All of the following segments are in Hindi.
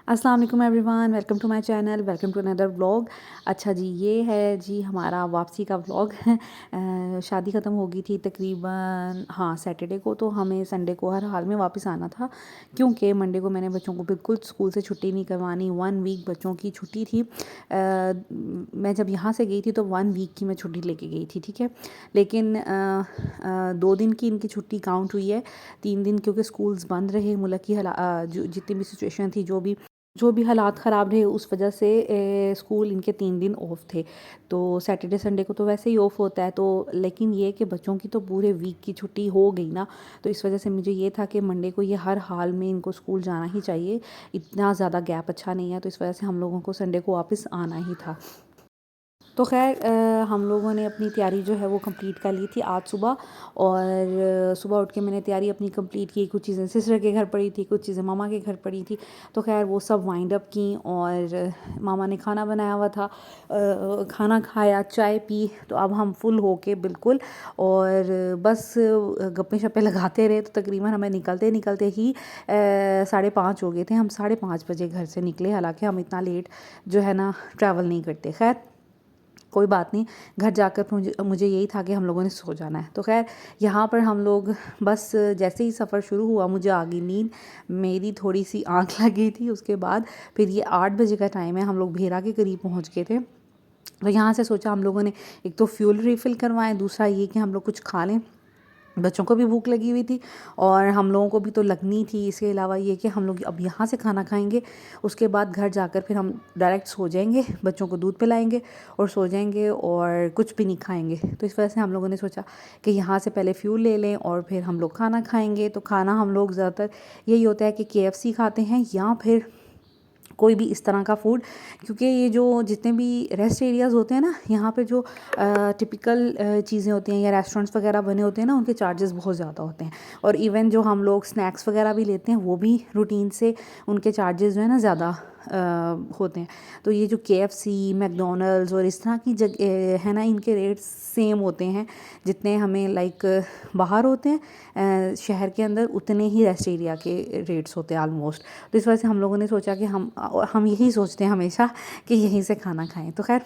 अस्सलाम वालेकुम everyone, welcome to my channel, welcome to another vlog. अच्छा जी, ये है जी हमारा वापसी का व्लॉग। शादी ख़त्म हो गई थी तकरीबन सैटरडे को, तो हमें संडे को हर हाल में वापस आना था क्योंकि मंडे को मैंने बच्चों को बिल्कुल स्कूल से छुट्टी नहीं करवानी। 1 वीक बच्चों की छुट्टी थी। मैं जब यहाँ से गई थी तो 1 वीक की मैं छुट्टी लेके गई थी, ठीक है। लेकिन 2 दिन की इनकी छुट्टी काउंट हुई है, 3 दिन क्योंकि स्कूल्स बंद रहे। मुल्क की जितनी भी सिचुएशन थी, जो भी हालात ख़राब रहे, उस वजह से स्कूल इनके 3 दिन ऑफ थे। तो सैटरडे संडे को तो वैसे ही ऑफ होता है, तो लेकिन ये कि बच्चों की तो पूरे वीक की छुट्टी हो गई ना, तो इस वजह से मुझे ये था कि मंडे को ये हर हाल में इनको स्कूल जाना ही चाहिए। इतना ज़्यादा गैप अच्छा नहीं है, तो इस वजह से हम लोगों को संडे को वापस आना ही था। तो खैर हम लोगों ने अपनी तैयारी जो है वो कंप्लीट कर ली थी आज सुबह। और सुबह उठ के मैंने तैयारी अपनी कंप्लीट की। कुछ चीज़ें सिस्टर के घर पड़ी थी, कुछ चीज़ें मामा के घर पड़ी थी, तो खैर वो सब वाइंड अप की। और मामा ने खाना बनाया हुआ था, खाना खाया, चाय पी, तो अब हम फुल हो के बिल्कुल और बस गप्पे शप्पे लगाते रहे। तो तकरीबन हमें निकलते निकलते ही 5:30 हो गए थे। हम 5:30 बजे घर से निकले, हालांकि हम इतना लेट जो है ना ट्रैवल नहीं करते। खैर कोई बात नहीं, घर जाकर मुझे यही था कि हम लोगों ने सो जाना है। तो खैर यहाँ पर हम लोग बस जैसे ही सफ़र शुरू हुआ मुझे आ गई नींद, मेरी थोड़ी सी आँख लगी थी। उसके बाद फिर ये 8 बजे का टाइम है, हम लोग भेरा के करीब पहुँच गए थे। तो यहाँ से सोचा हम लोगों ने एक तो फ्यूल रिफ़िल करवाएं, दूसरा ये कि हम लोग कुछ खा लें। बच्चों को भी भूख लगी हुई थी और हम लोगों को भी तो लगनी थी। इसके अलावा ये कि हम लोग अब यहाँ से खाना खाएंगे, उसके बाद घर जाकर फिर हम डायरेक्ट सो जाएंगे, बच्चों को दूध पिलाएंगे और सो जाएंगे और कुछ भी नहीं खाएंगे। तो इस वजह से हम लोगों ने सोचा कि यहाँ से पहले फ्यूल ले लें और फिर हम लोग खाना खाएंगे। तो खाना हम लोग ज़्यादातर यही होता है कि KFC खाते हैं या फिर कोई भी इस तरह का फूड, क्योंकि ये जो जितने भी रेस्ट एरियाज़ होते हैं ना, यहाँ पे जो टिपिकल चीज़ें होती हैं या रेस्टोरेंट्स वगैरह बने होते हैं ना, उनके चार्जेस बहुत ज़्यादा होते हैं। और इवन जो हम लोग स्नैक्स वगैरह भी लेते हैं वो भी रूटीन से उनके चार्जेस जो है ना ज़्यादा होते हैं। तो ये जो KFC, मैकडोनल्ड्स और इस तरह की जगह है ना, इनके रेट्स सेम होते हैं जितने हमें लाइक बाहर होते हैं शहर के अंदर, उतने ही रेस्ट एरिया के रेट्स होते हैं ऑलमोस्ट। तो इस वजह से हम लोगों ने सोचा कि हम यही सोचते हैं हमेशा कि यहीं से खाना खाएं। तो खैर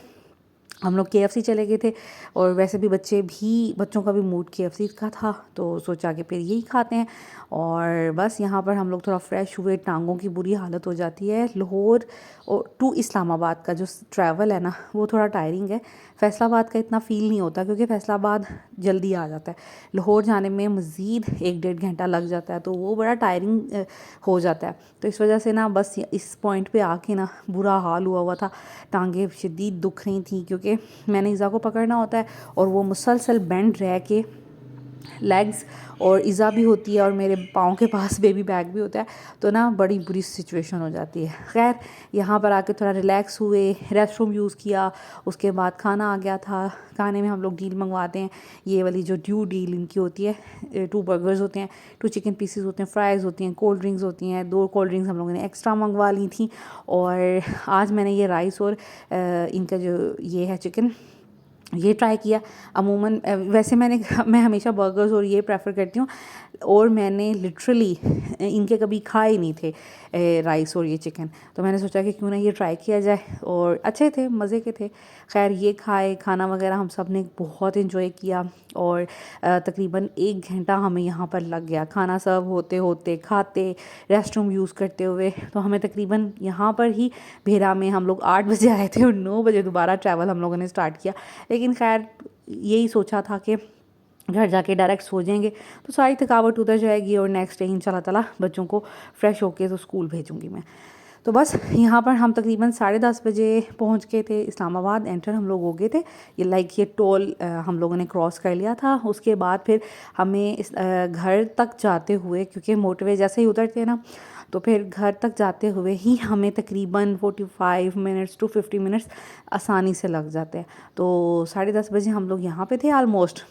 हम लोग KFC चले गए थे और वैसे भी बच्चों का भी मूड KFC का था, तो सोचा कि फिर यही खाते हैं। और बस यहाँ पर हम लोग थोड़ा फ्रेश हुए। टांगों की बुरी हालत हो जाती है। लाहौर और टू इस्लामाबाद का जो ट्रैवल है ना, वो थोड़ा टायरिंग है। फैसलाबाद का इतना फ़ील नहीं होता क्योंकि फैसलाबाद जल्दी आ जाता है। लाहौर जाने में मज़ीद 1-1.5 घंटा लग जाता है, तो वो बड़ा टायरिंग हो जाता है। तो इस वजह से ना बस इस पॉइंट पे आके ना बुरा हाल हुआ था। टांगें शदीद दुख रही थी क्योंकि मैंने ईज़ा को पकड़ना होता है और वो मुसलसल बेंड रह के लेग्स, और इज़ा भी होती है और मेरे पाँव के पास बेबी बैग भी होता है, तो ना बड़ी बुरी सिचुएशन हो जाती है। खैर यहाँ पर आके थोड़ा रिलैक्स हुए, रेस्ट रूम यूज़ किया, उसके बाद खाना आ गया था। खाने में हम लोग डील मंगवाते हैं, ये वाली जो ड्यू डील इनकी होती है। 2 बर्गर्स होते हैं, 2 चिकन पीसेस होते हैं, फ्राइज़ होती हैं, कोल्ड ड्रिंक्स होती हैं। 2 कोल्ड ड्रिंक्स हम लोगों ने एक्स्ट्रा मंगवा ली थी। और आज मैंने ये राइस और इनका जो ये है चिकन, ये ट्राई किया। अमूमन वैसे मैं हमेशा बर्गर्स और ये प्रेफर करती हूँ, और मैंने लिटरली इनके कभी खाए नहीं थे राइस और ये चिकन, तो मैंने सोचा कि क्यों ना ये ट्राई किया जाए, और अच्छे थे, मज़े के थे। खैर ये खाए, खाना वगैरह हम सब ने बहुत इन्जॉय किया। और तकरीबन 1 घंटा हमें यहाँ पर लग गया खाना सर्व होते होते, खाते, रेस्ट रूम यूज़ करते हुए। तो हमें तकरीबन यहाँ पर ही भेरा में हम लोग 8 बजे आए थे और 9 बजे दोबारा ट्रैवल हम लोगों ने स्टार्ट किया। लेकिन खैर यही सोचा था कि घर जाके डायरेक्ट सो जाएंगे तो सारी थकावट उतर जाएगी और नेक्स्ट डे इंशाल्लाह ताला बच्चों को फ़्रेश होके तो स्कूल भेजूंगी मैं। तो बस यहाँ पर हम तकरीबन 10:30 बजे पहुँच गए थे इस्लामाबाद। एंटर हम लोग हो गए थे, ये टोल हम लोगों ने क्रॉस कर लिया था। उसके बाद फिर हमें घर तक जाते हुए, क्योंकि मोटरवे जैसे ही उतरते हैं ना, तो फिर घर तक जाते हुए ही हमें तकरीबन 45 मिनट्स टू 50 मिनट्स आसानी से लग जाते हैं। तो 10:30 बजे हम लोग यहाँ पे थे ऑलमोस्ट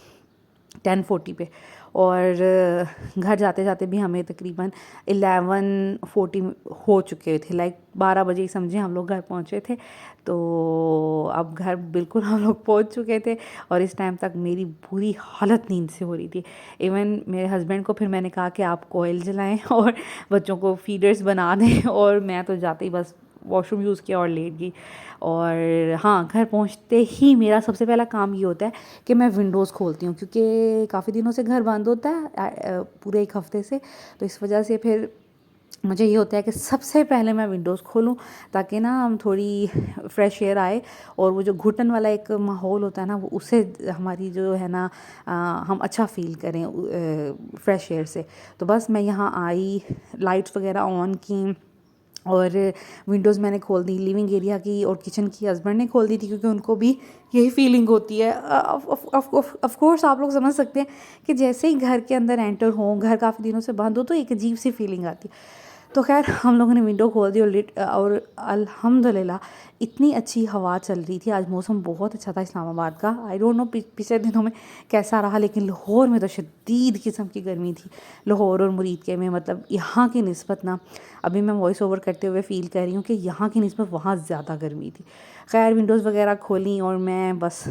10:40 पे। और घर जाते जाते भी हमें तकरीबन 11:40 हो चुके थे, लाइक 12 बजे ही समझे हम लोग घर पहुँचे थे। तो अब घर बिल्कुल हम लोग पहुँच चुके थे और इस टाइम तक मेरी बुरी हालत नींद से हो रही थी। इवन मेरे हस्बैंड को फिर मैंने कहा कि आप कोयल जलाएं और बच्चों को फीडर्स बना दें, और मैं तो जाते ही बस वॉशरूम यूज़ किया और लेट गई। और हाँ, घर पहुंचते ही मेरा सबसे पहला काम ये होता है कि मैं विंडोज़ खोलती हूँ, क्योंकि काफ़ी दिनों से घर बंद होता है पूरे एक हफ़्ते से। तो इस वजह से फिर मुझे ये होता है कि सबसे पहले मैं विंडोज़ खोलूँ, ताकि ना हम थोड़ी फ्रेश एयर आए, और वो जो घुटन वाला एक माहौल होता है ना, वो उससे हमारी जो है ना हम अच्छा फ़ील करें फ्रेश एयर से। तो बस मैं यहाँ आई, लाइट्स वगैरह ऑन की और विंडोज़ मैंने खोल दी लिविंग एरिया की, और किचन की हस्बैंड ने खोल दी थी, क्योंकि उनको भी यही फीलिंग होती है। ऑफ कोर्स आप लोग समझ सकते हैं कि जैसे ही घर के अंदर एंटर हों, घर काफ़ी दिनों से बंद हो, तो एक अजीब सी फीलिंग आती है। तो खैर हम लोगों ने विंडो खोल दी और अल्हम्दुलिल्लाह इतनी अच्छी हवा चल रही थी। आज मौसम बहुत अच्छा था इस्लामाबाद का। आई डोंट नो पिछले दिनों में कैसा रहा, लेकिन लाहौर में तो शदीद किस्म की गर्मी थी। लाहौर और मुरीद के में मतलब यहाँ की निस्बत ना, अभी मैं वॉइस ओवर करते हुए फ़ील कर रही हूँ कि यहाँ की निस्बत वहाँ ज़्यादा गर्मी थी। खैर विंडोज़ वगैरह खोली और मैं बस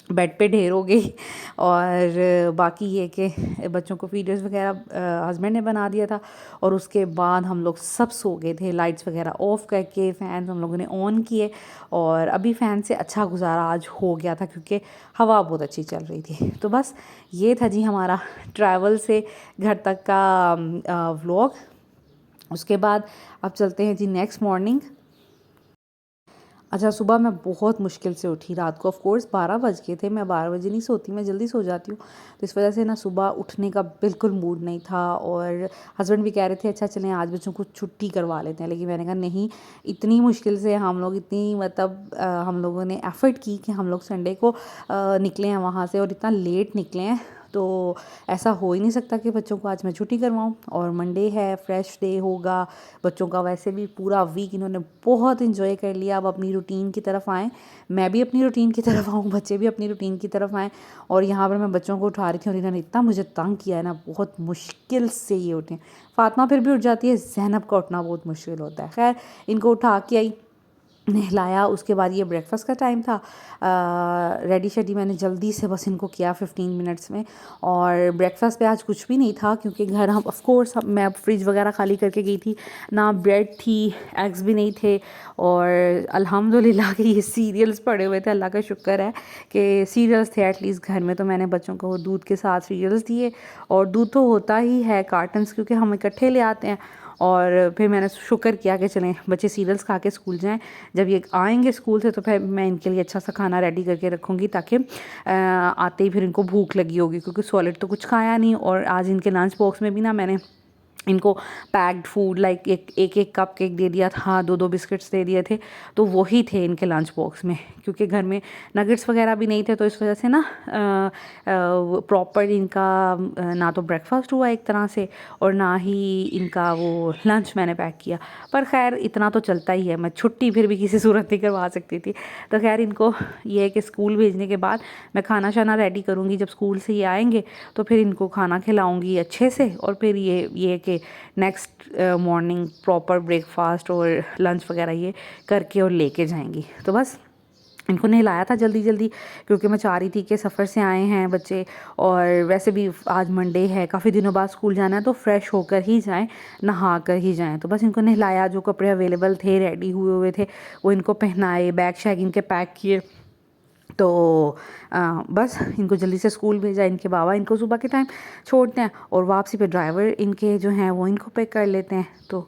बेड पे ढेर हो गई। और बाकी ये कि बच्चों को फीडर्स वगैरह हस्बैंड ने बना दिया था, और उसके बाद हम लोग सब सो गए थे, लाइट्स वगैरह ऑफ़ करके फ़ैन हम लोगों ने ऑन किए। और अभी फ़ैन से अच्छा गुजारा आज हो गया था, क्योंकि हवा बहुत अच्छी चल रही थी। तो बस ये था जी हमारा ट्रैवल से घर तक का व्लॉग। उसके बाद अब चलते हैं जी नेक्स्ट मॉर्निंग। अच्छा, सुबह मैं बहुत मुश्किल से उठी रात को। ऑफ़ कोर्स 12 बज गए थे, मैं 12 बजे नहीं सोती, मैं जल्दी सो जाती हूँ। तो इस वजह से ना सुबह उठने का बिल्कुल मूड नहीं था, और हस्बैंड भी कह रहे थे अच्छा चलें आज बच्चों को छुट्टी करवा लेते हैं, लेकिन मैंने कहा नहीं, इतनी मुश्किल से हम लोग इतनी मतलब हम लोगों ने एफ़र्ट की कि हम लोग संडे को निकले हैं वहाँ से, और इतना लेट निकले हैं, तो ऐसा हो ही नहीं सकता कि बच्चों को आज मैं छुट्टी करवाऊँ। और मंडे है, फ्रेश डे होगा बच्चों का। वैसे भी पूरा वीक इन्होंने बहुत इन्जॉय कर लिया। अब अपनी रूटीन की तरफ आएँ, मैं भी अपनी रूटीन की तरफ आऊँ, बच्चे भी अपनी रूटीन की तरफ आएँ। और यहाँ पर मैं बच्चों को उठा रही थी और इन्होंने इतना मुझे तंग किया है ना, बहुत मुश्किल से ये उठे। फ़ातिमा फिर भी उठ जाती है, ज़ैनब का उठना बहुत मुश्किल होता है। खैर इनको उठा के आई, नहलाया, उसके बाद ये ब्रेकफास्ट का टाइम था। रेडी शेडी मैंने जल्दी से बस इनको किया 15 मिनट्स में। और ब्रेकफास्ट पे आज कुछ भी नहीं था, क्योंकि घर हम ऑफ़ कोर्स मैं फ्रिज वगैरह खाली करके गई थी, ना ब्रेड थी, एग्स भी नहीं थे। और अल्हम्दुलिल्लाह कि ये सीरियल्स पड़े हुए थे, अल्लाह का शुक्र है कि सीरियल्स थे एटलीस्ट घर में। तो मैंने बच्चों को दूध के साथ सीरियल्स दिए, और दूध तो होता ही है कार्टन्स, क्योंकि हम इकट्ठे ले आते हैं। और फिर मैंने शुक्र किया कि चलें बच्चे सीरियल्स खा के स्कूल जाएं। जब ये आएंगे स्कूल से तो फिर मैं इनके लिए अच्छा सा खाना रेडी करके रखूँगी, ताकि आते ही फिर इनको भूख लगी होगी, क्योंकि सॉलिड तो कुछ खाया नहीं। और आज इनके लंच बॉक्स में भी ना मैंने इनको पैक्ड फूड लाइक एक कप केक दे दिया था, 2 बिस्किट्स दे दिए थे, तो वही थे इनके लंच बॉक्स में, क्योंकि घर में नगेट्स वगैरह भी नहीं थे। तो इस वजह से ना प्रॉपर इनका ना तो ब्रेकफास्ट हुआ एक तरह से, और ना ही इनका वो लंच मैंने पैक किया। पर खैर इतना तो चलता ही है, मैं छुट्टी फिर भी किसी सूरत नहीं करवा सकती थी। तो खैर इनको ये है कि स्कूल भेजने के बाद मैं खाना शाना रेडी करूँगी, जब स्कूल से ये आएंगे तो फिर इनको खाना खिलाऊँगी अच्छे से। और फिर ये कि नेक्स्ट मॉर्निंग प्रॉपर ब्रेकफास्ट और लंच वगैरह ये करके और लेके जाएंगी। तो बस इनको नहलाया था जल्दी जल्दी, क्योंकि मैं चाह रही थी कि सफ़र से आए हैं बच्चे, और वैसे भी आज मंडे है, काफ़ी दिनों बाद स्कूल जाना है, तो फ्रेश होकर ही जाएं, नहा कर ही जाएं। तो बस इनको नहलाया, जो कपड़े अवेलेबल थे रेडी हुए हुए थे वो इनको पहनाए, बैग शैग इनके पैक किए। तो बस इनको जल्दी से स्कूल भेजा। इनके बाबा इनको सुबह के टाइम छोड़ते हैं, और वापसी पे ड्राइवर इनके जो हैं वो इनको पिक कर लेते हैं। तो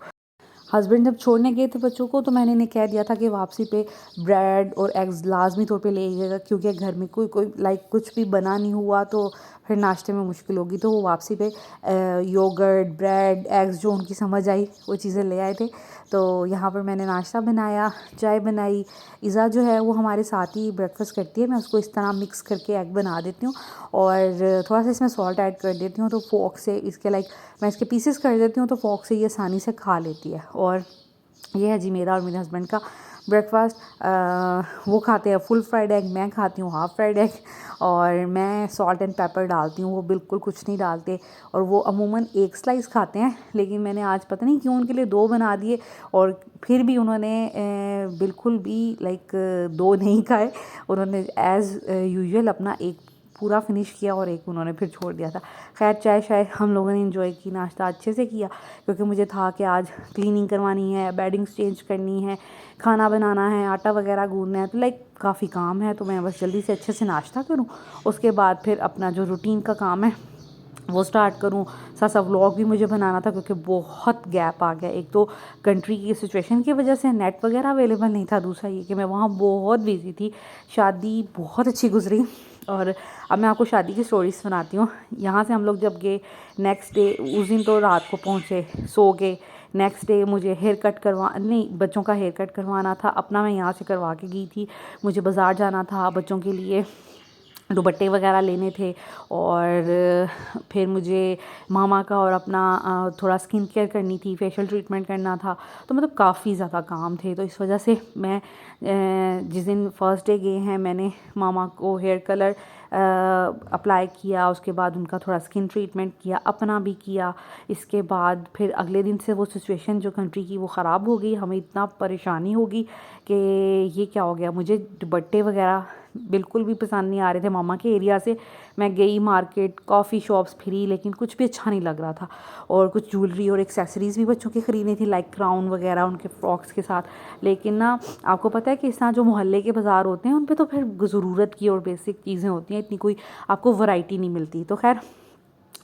हस्बैंड जब छोड़ने गए थे बच्चों को, तो मैंने इन्हें कह दिया था कि वापसी पे ब्रेड और एग्स लाजमी तौर पे ले आइएगा, क्योंकि घर में कोई लाइक कुछ भी बना नहीं हुआ तो फिर नाश्ते में मुश्किल होगी। तो वो वापसी पे योगर्ट, ब्रेड, एग्स जो उनकी समझ आई वो चीज़ें ले आए थे। तो यहाँ पर मैंने नाश्ता बनाया, चाय बनाई। इज़ा जो है वो हमारे साथ ही ब्रेकफास्ट करती है, मैं उसको इस तरह मिक्स करके एग बना देती हूँ, और थोड़ा सा इसमें सॉल्ट ऐड कर देती हूँ, तो फोक से इसके लाइक मैं इसके पीसेस कर देती हूँ, तो फोक से ये आसानी से खा लेती है। और ये है जी मेरा और मेरे हस्बैंड का ब्रेकफास्ट वो खाते हैं फुल फ्राइड एग, मैं खाती हूँ हाफ़ फ्राइड एग, और मैं सॉल्ट एंड पेपर डालती हूँ, वो बिल्कुल कुछ नहीं डालते। और वो अमूमन एक स्लाइस खाते हैं, लेकिन मैंने आज पता नहीं क्यों उनके लिए 2 बना दिए, और फिर भी उन्होंने बिल्कुल भी लाइक 2 नहीं खाए। उन्होंने एज़ यूजुअल अपना एक पूरा फिनिश किया और एक उन्होंने फिर छोड़ दिया था। खैर चाय शाय हम लोगों ने एंजॉय की, नाश्ता अच्छे से किया, क्योंकि मुझे था कि आज क्लीनिंग करवानी है, बेडिंग्स चेंज करनी है, खाना बनाना है, आटा वगैरह गूँदना है, तो लाइक काफ़ी काम है। तो मैं बस जल्दी से अच्छे से नाश्ता करूँ, उसके बाद फिर अपना जो रूटीन का काम है वो स्टार्ट करूँ। साथ साथ व्लॉग भी मुझे बनाना था, क्योंकि बहुत गैप आ गया। एक तो कंट्री की सिचुएशन की वजह से नेट वगैरह अवेलेबल नहीं था, दूसरा ये कि मैं वहाँ बहुत बिजी थी। शादी बहुत अच्छी गुजरी, और अब मैं आपको शादी की स्टोरीज सुनाती हूँ। यहाँ से हम लोग जब गए नेक्स्ट डे, उस दिन तो रात को पहुँचे, सो गए। नेक्स्ट डे मुझे हेयर कट नहीं, बच्चों का हेयर कट करवाना था, अपना मैं यहाँ से करवा के गई थी। मुझे बाज़ार जाना था बच्चों के लिए, दुपट्टे वगैरह लेने थे, और फिर मुझे मामा का और अपना थोड़ा स्किन केयर करनी थी, फेशियल ट्रीटमेंट करना था। तो मतलब काफ़ी ज़्यादा काम थे, तो इस वजह से मैं जिस दिन फर्स्ट डे गए हैं, मैंने मामा को हेयर कलर अप्लाई किया, उसके बाद उनका थोड़ा स्किन ट्रीटमेंट किया, अपना भी किया। इसके बाद फिर अगले दिन से वो सिचुएशन जो कंट्री की वो ख़राब हो गई, हमें इतना परेशानी होगी कि ये क्या हो गया। मुझे दुपट्टे वगैरह बिल्कुल भी पसंद नहीं आ रहे थे मामा के एरिया से। मैं गई मार्केट, कॉफ़ी शॉप्स फिरी, लेकिन कुछ भी अच्छा नहीं लग रहा था। और कुछ ज्वेलरी और एक्सेसरीज़ भी बच्चों की ख़रीदनी थी, लाइक क्राउन वगैरह उनके फ्रॉक्स के साथ। लेकिन ना आपको पता है कि इस तरह जो मोहल्ले के बाज़ार होते हैं, उन पे तो फिर ज़रूरत की और बेसिक चीज़ें होती हैं, इतनी कोई आपको वैरायटी नहीं मिलती। तो खैर,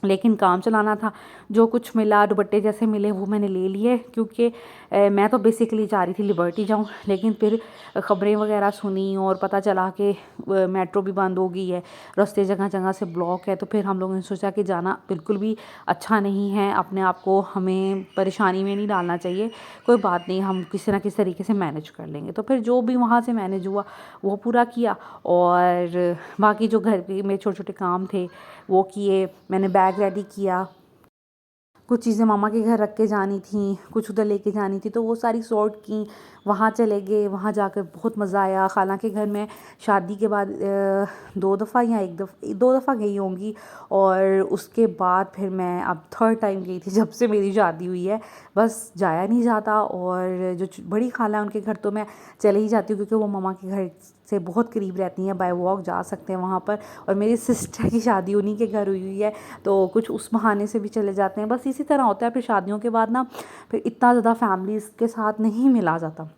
लेकिन काम चलाना था, जो कुछ मिला दुपट्टे जैसे मिले वो मैंने ले लिए, क्योंकि मैं तो बेसिकली चाह रही थी लिबर्टी जाऊं। लेकिन फिर ख़बरें वगैरह सुनी और पता चला कि मेट्रो भी बंद हो गई है, रास्ते जगह जगह से ब्लॉक है। तो फिर हम लोगों ने सोचा कि जाना बिल्कुल भी अच्छा नहीं है, अपने आप को हमें परेशानी में नहीं डालना चाहिए। कोई बात नहीं, हम किसी ना किसी तरीके से मैनेज कर लेंगे। तो फिर जो भी वहाँ से मैनेज हुआ वो पूरा किया, और बाकी जो घर पे मेरे छोटे छोटे काम थे वो किए। मैंने बैग रेडी किया, कुछ चीज़ें मामा के घर रख के जानी थी, कुछ उधर लेके जानी थी, तो वो सारी सॉर्ट की। वहाँ चले गए, वहाँ जाकर बहुत मज़ा आया। खाला के घर में शादी के बाद 2 दफ़ा या 2 दफ़ा गई होंगी, और उसके बाद फिर मैं अब थर्ड टाइम गई थी जब से मेरी शादी हुई है। बस जाया नहीं जाता। और जो बड़ी खाला है उनके घर तो मैं चले ही जाती हूँ, क्योंकि वो मामा के घर से बहुत करीब रहती हैं, बाय वॉक जा सकते हैं वहाँ पर। और मेरी सिस्टर की शादी उन्हीं के घर हुई है, तो कुछ उस बहाने से भी चले जाते हैं। बस इसी तरह होता है। फिर शादियों के बाद ना फिर इतना ज़्यादा फैमिलीज़ के साथ नहीं मिला जाता,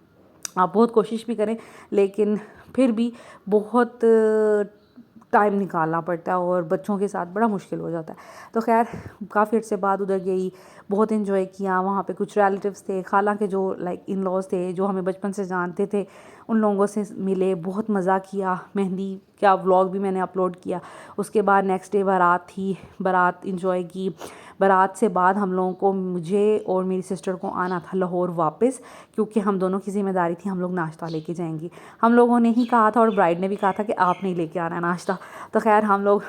आप बहुत कोशिश भी करें, लेकिन फिर भी बहुत टाइम निकालना पड़ता है, और बच्चों के साथ बड़ा मुश्किल हो जाता है। तो खैर काफ़ी अर्से बाद उधर गई, बहुत इन्जॉय किया। वहाँ पे कुछ रिलेटिव्स थे, खाला के जो लाइक इन लॉज थे, जो हमें बचपन से जानते थे, उन लोगों से मिले, बहुत मज़ा किया। मेहंदी का व्लॉग भी मैंने अपलोड किया। उसके बाद नेक्स्ट डे बारात थी, बारात इन्जॉय की। बारात से बाद हम लोगों को, मुझे और मेरी सिस्टर को आना था लाहौर वापस, क्योंकि हम दोनों की ज़िम्मेदारी थी, हम लोग नाश्ता लेके जाएंगी। हम लोगों ने ही कहा था और ब्राइड ने भी कहा था कि आप नहीं लेके आना नाश्ता। तो खैर हम लोग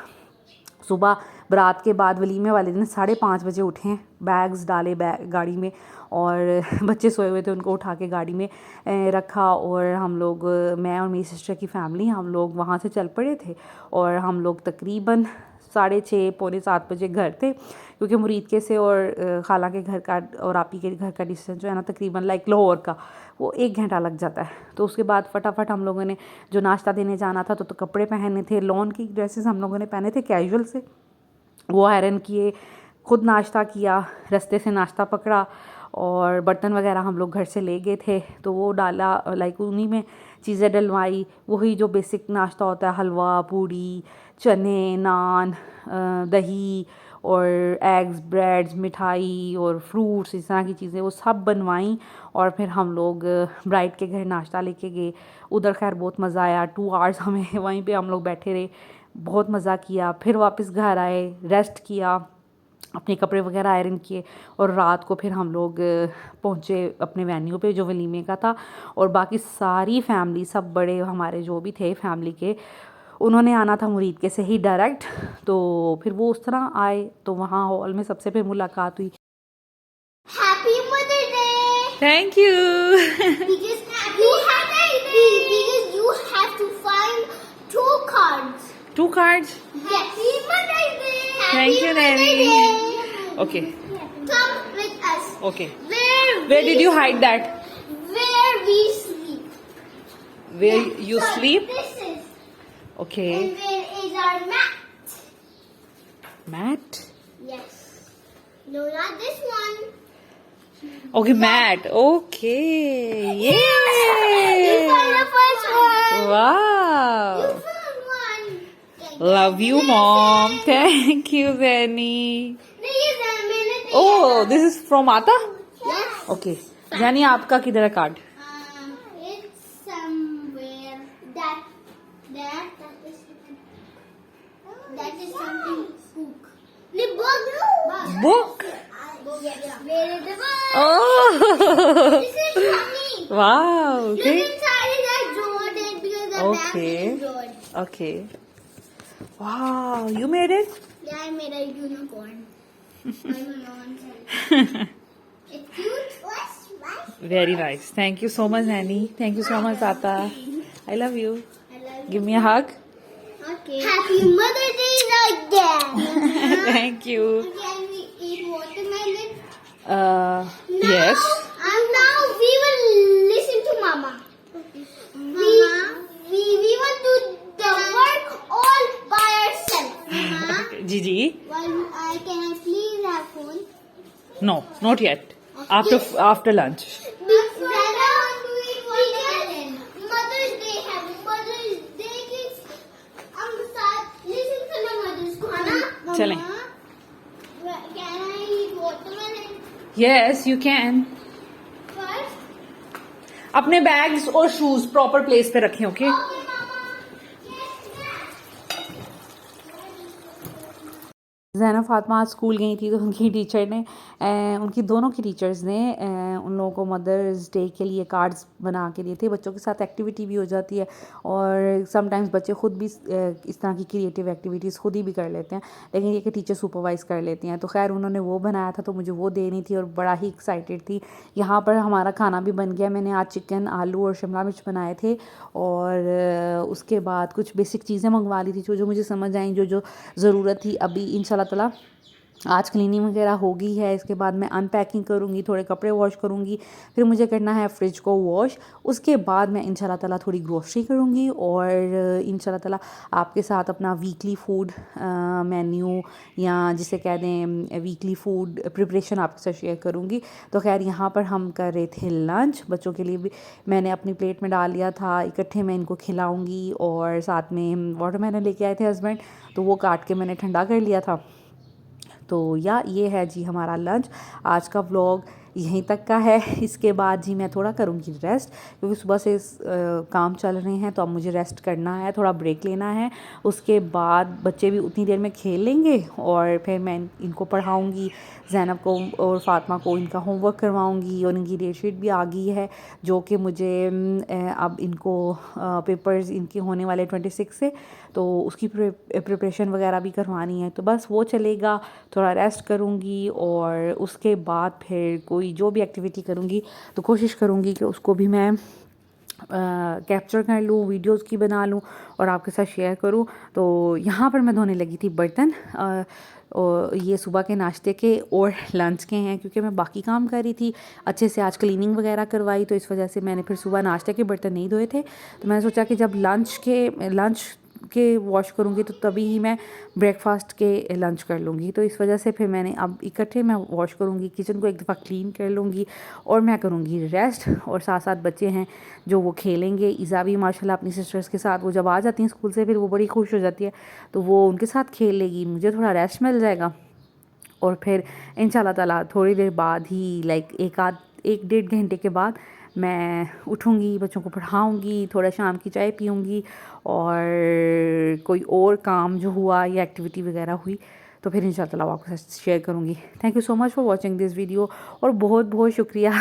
सुबह बारात के बाद वलीमे वाले दिन 5:30 बजे उठे, बैग्स डाले गाड़ी में, और बच्चे सोए हुए थे उनको उठा के गाड़ी में रखा। और हम लोग, मैं और मेरी सिस्टर की फैमिली, हम लोग वहाँ से चल पड़े थे। और हम लोग तकरीबन 6:30 पौने 7 बजे घर थे, क्योंकि मुरीद के से और खाला के घर का और आपी के घर का डिस्टेंस जो है ना, तकरीबन लाइक लाहौर का, वो 1 घंटा लग जाता है। तो उसके बाद फटाफट हम लोगों ने जो नाश्ता देने जाना था, तो कपड़े पहने थे, लॉन की ड्रेसेस हम लोगों ने पहने थे कैजुअल से, वो आयरन किए, खुद नाश्ता किया, रास्ते से नाश्ता पकड़ा, और बर्तन वगैरह हम लोग घर से ले गए थे, तो वो डाला, लाइक उन्हीं में चीज़ें डलवाई। वही जो बेसिक नाश्ता होता है, हलवा पूड़ी, चने, नान, दही और एग्स, ब्रेड्स, मिठाई और फ्रूट्स, इस तरह की चीज़ें वो सब बनवाई। और फिर हम लोग ब्राइड के घर नाश्ता लेके गए। उधर खैर बहुत मज़ा आया, 2 आवर्स हमें वहीं पे हम लोग बैठे रहे, बहुत मज़ा किया। फिर वापस घर आए, रेस्ट किया, अपने कपड़े वगैरह आयरन किए, और रात को फिर हम लोग पहुँचे अपने वेन्यू पे जो वलीमे का था। और बाकी सारी फैमिली, सब बड़े हमारे जो भी थे फैमिली के, उन्होंने आना था मुरीद के से ही डायरेक्ट, तो फिर वो उस तरह आए। तो वहाँ हॉल में सबसे फिर मुलाकात हुई। Happy mother day. Thank you. Because you have to find 2 cards. 2 cards. Yes. Happy Mother's Day. Thank you, Nanny. Day. Okay. Come with us. Okay. Where did you hide that? Where we sleep. Where you So sleep? This is. Okay. And where is our mat? Mat? Yes. No, not this one. Okay, mat. Okay. You Yay! found the first one. Wow. You found one. Love you, Mom. Thank you, Zenny. Oh, this is from Ata? Yes. Okay. Zenny, आपका किधर है card? It's somewhere that is something book. The book. Book? Yes. Where is the book? Oh. This is for me. Wow. Look Okay. inside is a Jordan because the back Okay. is Jordan. Okay. Wow. You made it? Yeah, I made a unicorn. I don't know. It's cute. Very nice. Thank you so much, Annie. Thank you so much, Tata. I love you. I love Give me a hug. Okay. Happy Mother's Day again. Thank you. Can we eat watermelon? Yes. And now we will listen to Mama. We will do the work all by ourselves. Gigi? Can I please have phone? No, not yet. After lunch. Mother's Day, happy Mother's Day, kids. Listen to the mothers को, है ना? चलें. Mama, can I eat watermelon Yes, you can. first? अपने बैग्स और शूज प्रॉपर प्लेस पे रखें, okay? Okay, Mama. Yes, Zainab Fatima आज स्कूल गई थी तो उनकी टीचर ने उनकी दोनों की टीचर्स ने उन लोगों को मदर्स डे के लिए कार्ड्स बना के दिए थे। बच्चों के साथ एक्टिविटी भी हो जाती है और समटाइम्स बच्चे ख़ुद भी इस तरह की क्रिएटिव एक्टिविटीज़ खुद ही भी कर लेते हैं, लेकिन ये कि टीचर सुपरवाइज़ कर लेती हैं। तो खैर उन्होंने वो बनाया था तो मुझे वो देनी थी और बड़ा ही एक्साइटेड थी। यहाँ पर हमारा खाना भी बन गया। मैंने आज चिकन, आलू और शिमला मिर्च बनाए थे और उसके बाद कुछ बेसिक चीज़ें मंगवा ली थी जो मुझे समझ आई, जो ज़रूरत थी। अभी इंशाल्लाह ताला आज क्लीनिंग वगैरह हो गई है। इसके बाद मैं अनपैकिंग करूँगी, थोड़े कपड़े वॉश करूँगी, फिर मुझे करना है फ्रिज को वॉश। उसके बाद मैं इंशाल्लाह ताला थोड़ी ग्रोसरी करूँगी और इंशाल्लाह ताला आपके साथ अपना वीकली फूड मेन्यू या जिसे कह दें वीकली फूड प्रिपरेशन आपके साथ शेयर करूँगी। तो खैर यहाँ पर हम कर रहे थे लंच। बच्चों के लिए भी मैंने अपनी प्लेट में डाल लिया था, इकट्ठे मैं इनको खिलाऊँगी और साथ में वाटरमेलन लेके आए थे हस्बैंड, तो वो काट के मैंने ठंडा कर लिया था। तो ये है जी हमारा लंच। आज का व्लॉग यहीं तक का है। इसके बाद जी मैं थोड़ा करूँगी रेस्ट, क्योंकि सुबह से काम चल रहे हैं तो अब मुझे रेस्ट करना है, थोड़ा ब्रेक लेना है। उसके बाद बच्चे भी उतनी देर में खेल लेंगे और फिर मैं इनको पढ़ाऊँगी, ज़ैनब को और फ़ातिमा को इनका होमवर्क करवाऊँगी और इनकी डेट शीट भी आ गई है जो कि मुझे अब इनको पेपर्स इनके होने वाले 26 से, तो उसकी प्रिपरेशन वगैरह भी करवानी है। तो बस वो चलेगा, थोड़ा रेस्ट करूँगी और उसके बाद फिर कोई जो भी एक्टिविटी करूँगी तो कोशिश करूँगी कि उसको भी मैं कैप्चर कर लूँ, वीडियोस की बना लूँ और आपके साथ शेयर करूँ। तो यहाँ पर मैं धोने लगी थी बर्तन और ये सुबह के नाश्ते के और लंच के हैं, क्योंकि मैं बाकी काम कर रही थी अच्छे से। आज क्लीनिंग वगैरह करवाई तो इस वजह से मैंने फिर सुबह नाश्ते के बर्तन नहीं धोए थे। तो मैंने सोचा कि जब लंच के वॉश करूँगी तो तभी ही मैं ब्रेकफास्ट के लंच कर लूँगी। तो इस वजह से फिर मैंने अब इकट्ठे मैं वॉश करूँगी, किचन को एक दफ़ा क्लीन कर लूँगी और मैं करूँगी रेस्ट। और साथ साथ बच्चे हैं जो वो खेलेंगे। ईज़ा भी माशाल्लाह अपनी सिस्टर्स के साथ, वो जब आ जाती हैं स्कूल से फिर वो बड़ी खुश हो जाती है, तो वो उनके साथ खेल लेगी, मुझे थोड़ा रेस्ट मिल जाएगा। और फिर इंशाल्लाह ताला थोड़ी देर बाद ही एक डेढ़ घंटे के बाद मैं उठूँगी, बच्चों को पढ़ाऊँगी, थोड़ा शाम की चाय पीऊँगी और कोई और काम जो हुआ या एक्टिविटी वगैरह हुई तो फिर इंशाल्लाह ताला आपके साथ शेयर करूँगी। Thank you so much for watching this video और बहुत बहुत शुक्रिया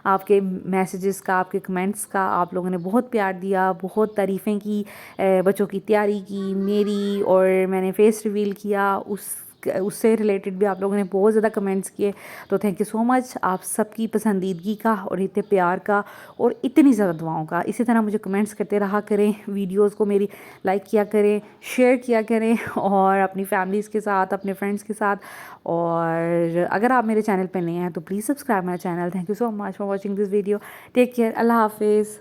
आपके मैसेजेस का, आपके कमेंट्स का। आप लोगों ने बहुत प्यार दिया, बहुत तारीफ़ें की, बच्चों की तैयारी की मेरी, और मैंने फेस रिवील किया उससे रिलेटेड भी आप लोगों ने बहुत ज़्यादा कमेंट्स किए, तो थैंक यू सो मच आप सबकी पसंदीदगी का और इतने प्यार का और इतनी ज़्यादा दुआओं का। इसी तरह मुझे कमेंट्स करते रहा करें, वीडियोस को मेरी लाइक किया करें, शेयर किया करें और अपनी फैमिलीज़ के साथ, अपने फ्रेंड्स के साथ। और अगर आप मेरे चैनल पर नए हैं तो please subscribe my channel. Thank you so much for watching this video. Take care. Allah हाफिज़।